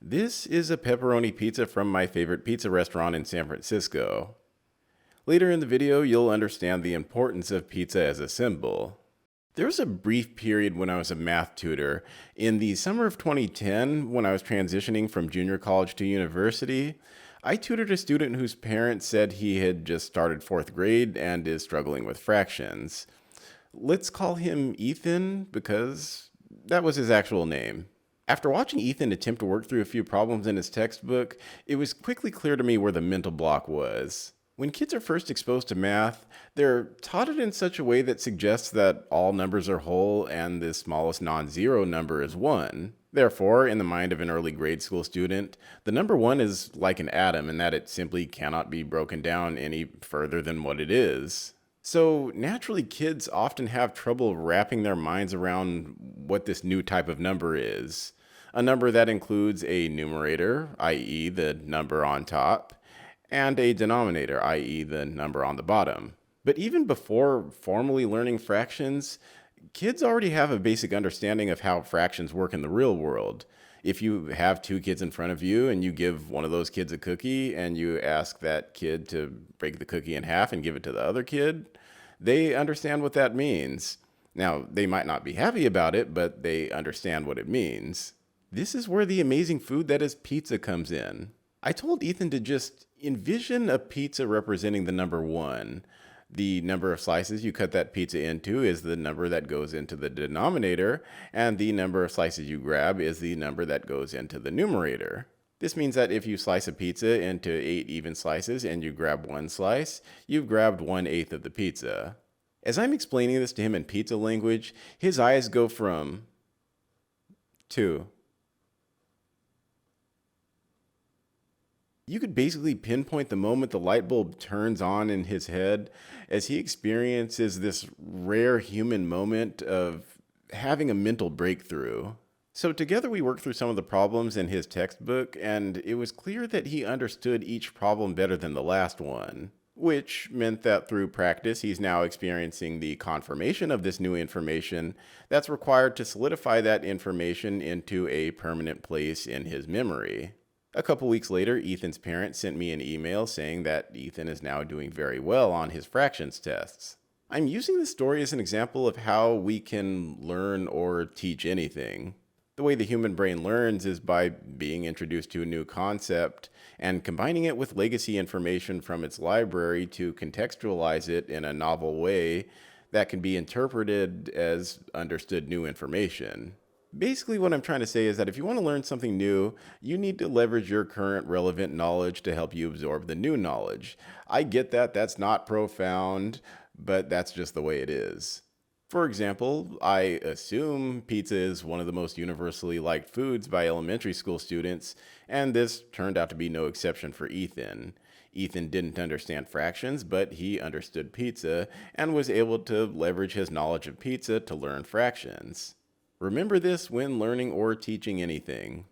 This is a pepperoni pizza from my favorite pizza restaurant in San Francisco. Later in the video, you'll understand the importance of pizza as a symbol. There was a brief period when I was a math tutor. In the summer of 2010, when I was transitioning from junior college to university, I tutored a student whose parents said he had just started fourth grade and is struggling with fractions. Let's call him Ethan because that was his actual name. After watching Ethan attempt to work through a few problems in his textbook, it was quickly clear to me where the mental block was. When kids are first exposed to math, they're taught it in such a way that suggests that all numbers are whole and the smallest non-zero number is 1. Therefore, in the mind of an early grade school student, the number 1 is like an atom in that it simply cannot be broken down any further than what it is. So naturally, kids often have trouble wrapping their minds around what this new type of number is. A number that includes a numerator, i.e. the number on top, and a denominator, i.e. the number on the bottom. But even before formally learning fractions, kids already have a basic understanding of how fractions work in the real world. If you have two kids in front of you and you give one of those kids a cookie and you ask that kid to break the cookie in half and give it to the other kid, they understand what that means. Now, they might not be happy about it, but they understand what it means. This is where the amazing food that is pizza comes in. I told Ethan to just envision a pizza representing the number 1. The number of slices you cut that pizza into is the number that goes into the denominator, and the number of slices you grab is the number that goes into the numerator. This means that if you slice a pizza into 8 even slices and you grab one slice, you've grabbed 1/8 of the pizza. As I'm explaining this to him in pizza language, his eyes go from 2. You could basically pinpoint the moment the light bulb turns on in his head as he experiences this rare human moment of having a mental breakthrough. So together we worked through some of the problems in his textbook, and it was clear that he understood each problem better than the last one, which meant that through practice he's now experiencing the confirmation of this new information that's required to solidify that information into a permanent place in his memory. A couple weeks later, Ethan's parents sent me an email saying that Ethan is now doing very well on his fractions tests. I'm using this story as an example of how we can learn or teach anything. The way the human brain learns is by being introduced to a new concept and combining it with legacy information from its library to contextualize it in a novel way that can be interpreted as understood new information. Basically, what I'm trying to say is that if you want to learn something new, you need to leverage your current relevant knowledge to help you absorb the new knowledge. I get that that's not profound, but that's just the way it is. For example, I assume pizza is one of the most universally liked foods by elementary school students, and this turned out to be no exception for Ethan. Ethan didn't understand fractions, but he understood pizza and was able to leverage his knowledge of pizza to learn fractions. Remember this when learning or teaching anything.